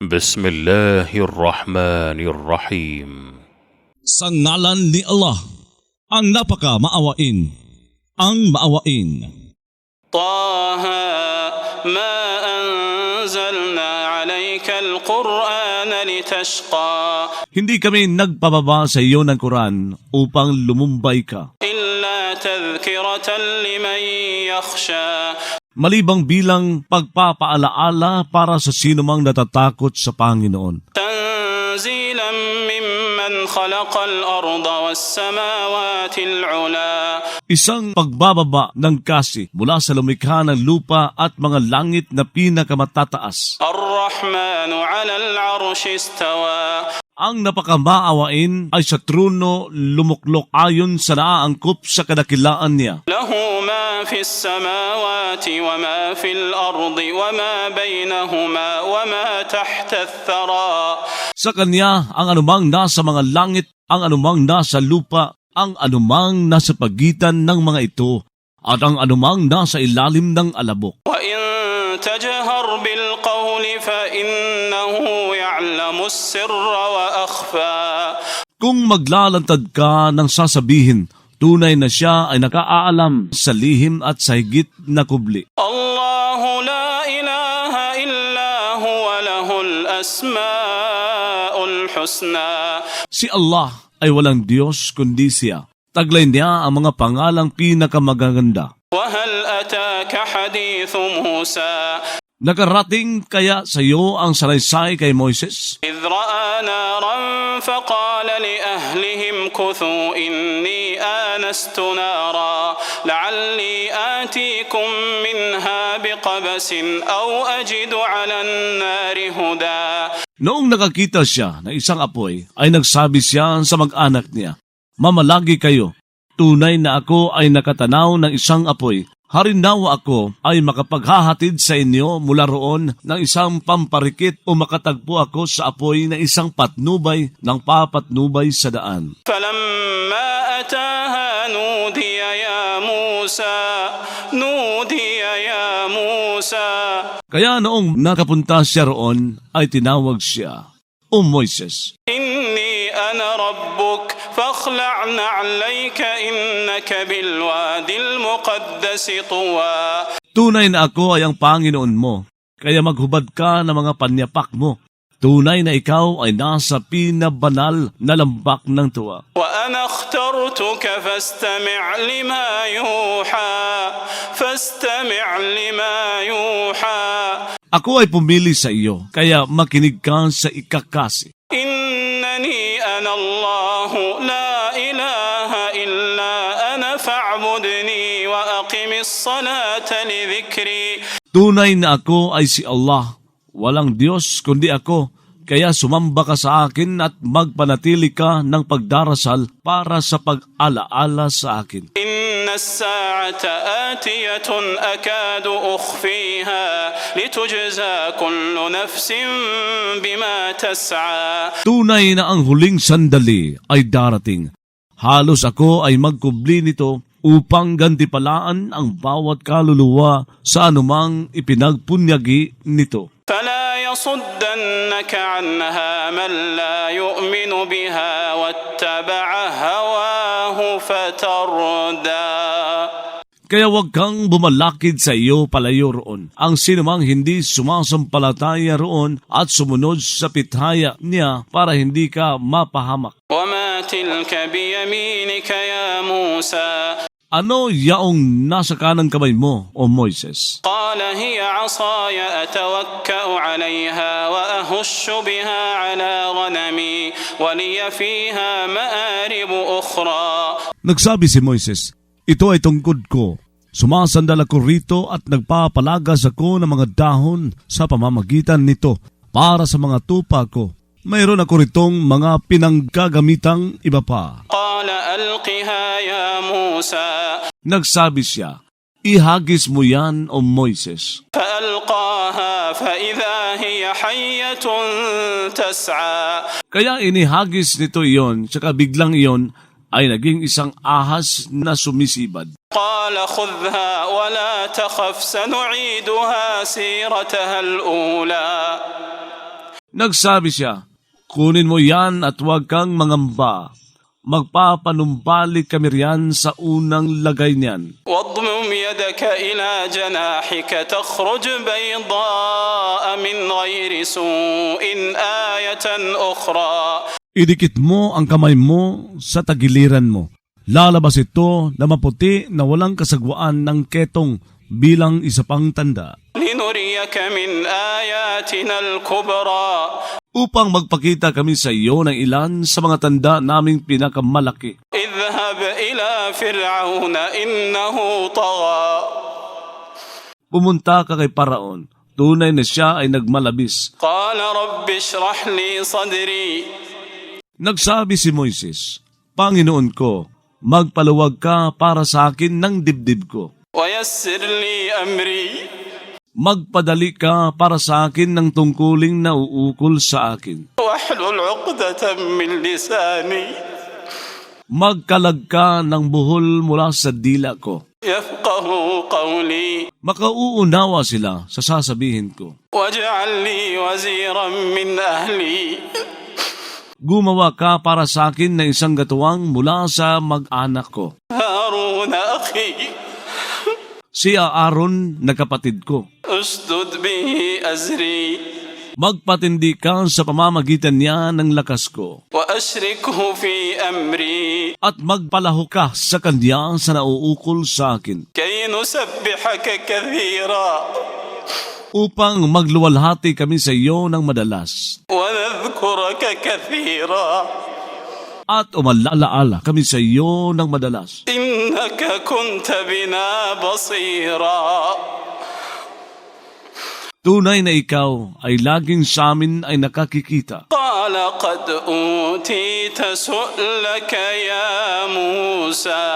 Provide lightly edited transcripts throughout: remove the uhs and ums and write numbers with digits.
بسم الله الرحمن الرحيم. Sa ngalan ni Allah, ang napaka-maawain, ang maawain. طه ما أنزلنا عليك القرآن لتشقى Hindi kami nagpababa sa iyo ng Quran upang lumumbay ka, إلا تذكرة لمن يخشى malibang bilang pagpapaalaala para sa sinumang natatakot sa Panginoon. تنزيلا ممن خلق الأرض والسماوات العلا Isang pagbababa ng kasi mula sa lumikha ng lupa at mga langit na pinakamatataas. الرحمن على العرش استوى Ang napakamaawain ay sa trono lumuklok ayon sa naaangkop sa kadakilaan niya. له ما في السماوات وما في الأرض وما بينهما وما تحت الثرى Sa kanya ang anumang nasa mga langit, ang anumang nasa lupa, ang anumang nasa pagitan ng mga ito, at ang anumang nasa ilalim ng alabok. وإن تجهر بالقول فإنه يعلم السر وأخفى Kung maglalantad ka ng sasabihin, tunay na siya ay nakaalam sa lihim at sa higit na kubli. الله لا إله إلا هو له الأسماء الحسنى Si Allah ay walang Diyos kundi siya. Taglay niya ang mga pangalang pinakamagaganda. وهل أتاك حديث موسى Nakarating kaya sa iyo ang salaysay kay Moises? إذ رأى نارا فقال لأهلهم كثوا إني آنست نارا لعلي آتيكم منها بقبس أو أجد على النار هدى Noong nakakita siya ng isang apoy, ay nagsabi siya sa mag-anak niya, "Mamalagi kayo, tunay na ako ay nakatanaw ng isang apoy. Harinawa ako ay makapaghahatid sa inyo mula roon ng isang pamparikit o makatagpo ako sa apoy na isang patnubay ng papatnubay sa daan." فلما أتاها نودي يا موسى Kaya noong nakapunta siya roon, ay tinawag siya, "O Moises, إني أنا ربك فاخلع نعليك إنك بالوادي المقدس طوى tunay na ako ay ang Panginoon mo, kaya maghubad ka ng mga panyapak mo. Tunay na ikaw ay nasa pinabanal na lambak ng tuwa. وأنا اخترتك فاستمع لما يوحى Ako ay pumili sa iyo, kaya makinig ka sa ikakasi. إنني أنا الله لا إله إلا أنا فاعبدني وأقم الصلاة لذكري Tunay na ako ay si Allah, walang Diyos kundi ako, kaya sumamba ka sa akin at magpanatili ka ng pagdarasal para sa pag-alaala sa akin. إن الساعة آتية أكاد أخفيها لتجزى كل نفس بما تسعى Tunay na ang huling sandali ay darating. Halos ako ay magkubli nito upang gantipalaan ang bawat kaluluwa sa anumang ipinagpunyagi nito. فلا يصدنك عنها من لا يؤمن بها واتبع هواه فتردى Kaya huwag kang bumalakid sa iyo palayo roon. Ang sinumang hindi sumasampalataya roon at sumunod sa pithaya niya para hindi ka mapahamak. وما تلك بيمينك يا موسى Ano yaong nasa kanang kamay mo, O Moises? قال هي عصاي أتوكأ عليها وأهش بها على غنمي ولي فيها مآرب أخرى Nagsabi si Moises, "Ito ay tungkod ko. Sumasandal ako rito at nagpapalagas ako ng mga dahon sa pamamagitan nito para sa mga tupa ko. Mayroon ako ritong mga pinanggagamitang iba pa." قال ألقها يا موسى Nagsabi siya, "Ihagis mo yan, O Moises." فألقاها فإذا هي حية تسعى Kaya inihagis nito iyon, tsaka biglang iyon ay naging isang ahas na sumisibad. قال خذها ولا تخف سنعيدها سيرتها الأولى Nagsabi siya, kunin mo yan at huwag kang mangamba. Magpapanumbalik kami riyan sa unang lagay niyan. واضمم يدك إلى جناحك تخرج بيضاء من غير سوء آية أخرى. Idikit mo ang kamay mo sa tagiliran mo. Lalabas ito na maputi na walang kasagwaan ng ketong bilang isa pang tanda. لنريك من آياتنا الكبرى. Upang magpakita kami sa iyo ng ilan sa mga tanda naming pinakamalaki. اذهب إلى فرعون إنه طغى. Pumunta ka kay Paraon. Tunay na siya ay nagmalabis. قال رب اشرح لي صدري. Nagsabi si Moises, Panginoon ko, magpaluwag ka para sa akin ng dibdib ko. ويسر لي أمري. Magpadali ka para sa akin ng tungkuling na uukol sa akin. واحلل عقدة من لساني. Magkalag ka ng buhol mula sa dila ko. يفقه قولي. Makauunawa sila sa sasabihin ko. واجعل لي وزيرا من أهلي. Gumawa ka para sa akin ng isang gatuwang mula sa mag-anak ko. هارون أخي. Si Aaron na kapatid ko. اشدد به أزري. Magpatindi ka sa pamamagitan niya ng lakas ko. وأشركه في أمري. At magpalaho ka sa kanya sa nauukol sa akin. كي نسبحك كثيرا. Upang magluwalhati kami sa iyo ng madalas. ونذكرك كثيرا. At umalalaala kami sa iyo ng madalas. إنك كنت بنا بصيرا. Tunay na ikaw ay laging sa amin ay nakakikita. قال قد أوتيت سؤلك يا موسى.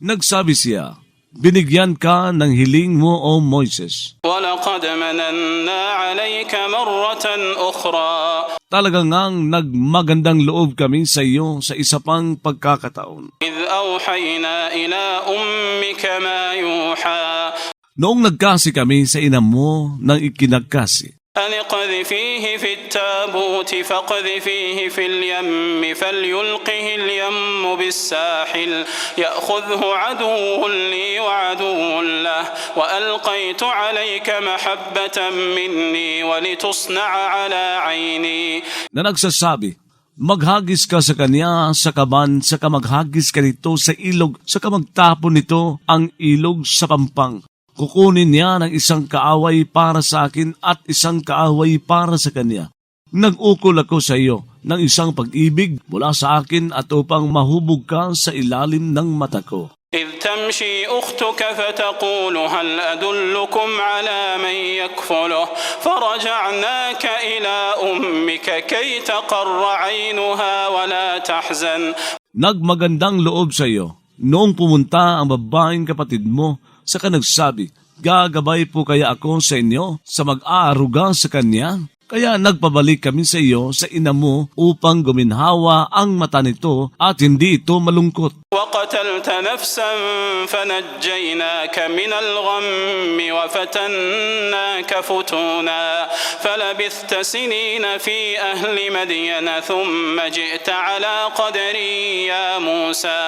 Nagsabi siya, binigyan ka ng hiling mo o Moises. ولقد مننا عليك مرة أخرى. Talagang ngang nagmagandang loob kami sa iyo sa isa pang pagkakataon. إذ أوحينا إلى أمك ما يوحى. Noong nagkasi kami sa ina mo nang ikinagkasi. أن اقذفيه في التابوت فاقذفيه في اليم فليلقه اليم بالساحل يأخذه عدو لي وعدو له وألقيت عليك محبة مني ولتصنع على عيني. Na nagsasabi, maghagis ka sa kanya sa kaban, saka maghagis ka nito sa ilog, saka magtapon nito ang ilog sa pampang. Kukunin niya ng isang kaaway para sa akin at isang kaaway para sa kanya. Nag-ukol ako sa iyo ng isang pag-ibig mula sa akin at upang mahubog ka sa ilalim ng mata ko. إذ تمشي أختك فتقول هل أدلكم على من يكفله فرجعناك إلى أمك كي تقر عينها ولا تحزن. Nagmagandang loob sa iyo. Noong pumunta ang babaeng kapatid mo, saka nagsabi, gagabay po kaya ako sa inyo sa mag-aaruga sa kanya? Kaya nagpabalik kami sa iyo sa ina mo upang guminhawa ang mata nito at hindi ito malungkot. وقتلت نفسا فنجيناك من الغم وفتناك فتونا فلبثت سنين في أهل مدين ثم جئت على قدري يا موسى.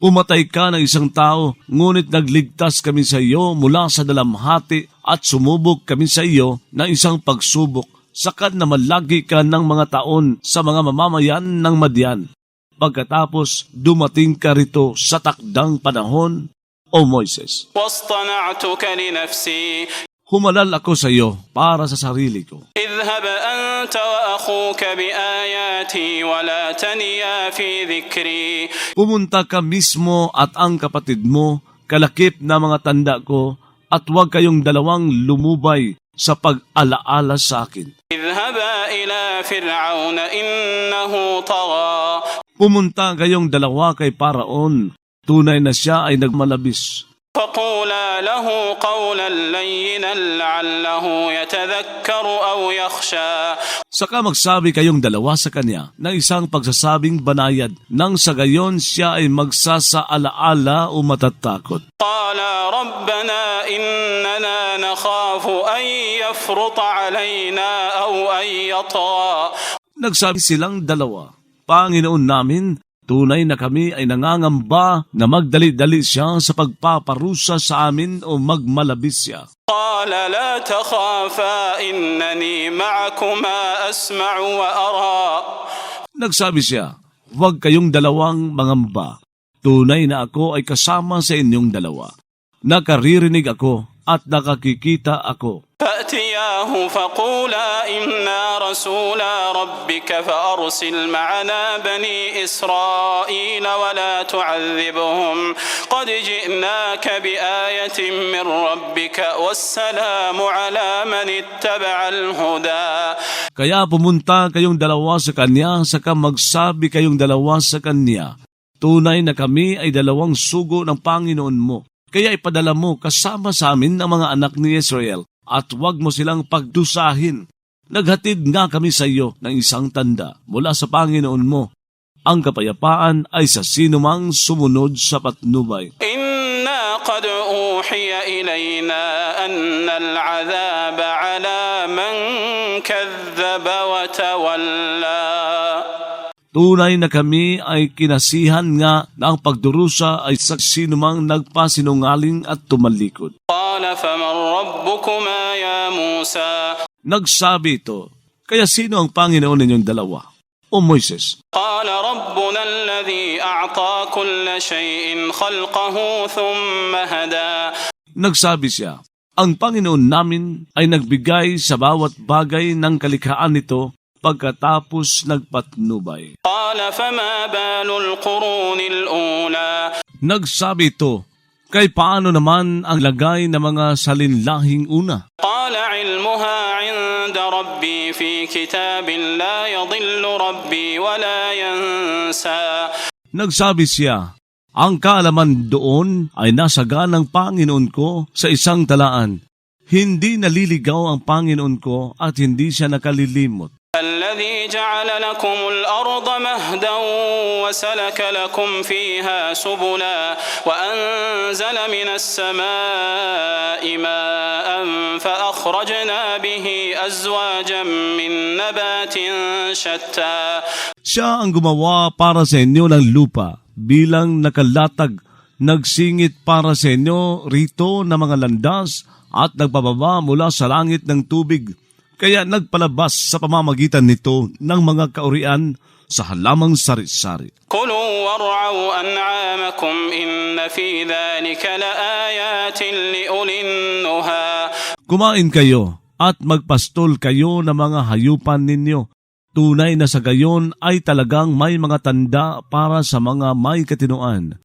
Umatay ka ng isang tao, ngunit nagligtas kami sa iyo mula sa dalamhati at sumubok kami sa iyo ng isang pagsubok. Sakad na malagi ka ng mga taon sa mga mamamayan ng Madian. Pagkatapos, dumating ka rito sa takdang panahon, O Moises. واصطنعتك لنفسي. Humalal ako sa iyo para sa sarili ko. اذهب أنت وأخوك بآياتي ولا تنيا في ذكري. Pumunta ka mismo at ang kapatid mo, kalakip na mga tanda ko, at huwag kayong dalawang lumubay sa pag-alaala sa akin. اذهبا إلى فرعون إنه طغى. Pumunta kayong dalawa kay Paraon, tunay na siya ay nagmalabis. فقولا له قولا لينا لعله يتذكر أو يخشى. Saka magsabi kayong dalawa sa kanya ng isang pagsasabing banayad, nang sa gayon siya ay magsasaalaala o matatakot. قالا ربنا إننا نخاف أن يفرط علينا أو أن يطغى. Nagsabi silang dalawa, Panginoon namin, tunay na kami ay nangangamba na magdali-dali siya sa pagpaparusa sa amin o magmalabis siya. قال لا تخافا إنني معكما أسمع وأرى. Nagsabi siya, huwag kayong dalawang mangamba. Tunay na ako ay kasama sa inyong dalawa. Nakaririnig ako at nakakikita ako. فأتياه فقولا إنا رسولا ربك فأرسل معنا بني إسرائيل ولا تعذبهم قد جئناك بآية من ربك والسلام على من اتبع الهدى. Kaya pumunta kayong dalawa sa kanya, saka magsabi kayong dalawa sa kanya, tunay na kami ay dalawang sugo ng Panginoon mo. Kaya ipadala mo kasama sa amin ang mga anak ni Israel at huwag mo silang pagdusahin. Naghatid nga kami sa iyo ng isang tanda mula sa Panginoon mo. Ang kapayapaan ay sa sinumang sumunod sa patnubay. إنا قد أوحي إلينا أن العذاب على من كذب وتولى. Tunay na kami ay kinasihan nga na ang pagdurusa ay sa sinumang nagpasinungaling at tumalikod. قال فمن ربكما يا موسى. Nagsabi ito, kaya sino ang Panginoon ninyong dalawa? O Moises. قال ربنا الذي أعطى كل شيء خلقه ثم هدى. Nagsabi siya, ang Panginoon namin ay nagbigay sa bawat bagay ng kalikhaan nito pagkatapos nagpatnubay. قال فما بال القرون الأولى. Nagsabi ito, kay paano naman ang lagay ng mga salinlahing una? قال علمها عند ربي في كتاب لا يضل ربي ولا ينسى. Nagsabi siya, ang kaalaman doon ay nasa ganang Panginoon ko sa isang talaan. Hindi naliligaw ang Panginoon ko at hindi siya nakalilimot. الذي جعل لكم الأرض مهدا وسلك لكم فيها سبلا وأنزل من السماء ماء فأخرجنا به أزواجا من نبات شتى. Siya ang gumawa para sa inyo ng lupa bilang nakalatag, nagsingit para sa inyo rito ng mga landas at nagpababa mula sa langit ng tubig. Kaya nagpalabas sa pamamagitan nito ng mga kaurian sa halamang sari-sari. كلوا وارعوا أنعامكم إن في ذلك لآيات لأولي النهى. Kumain kayo at magpastol kayo ng mga hayupan ninyo. Tunay na sa gayon ay talagang may mga tanda para sa mga may katinoan.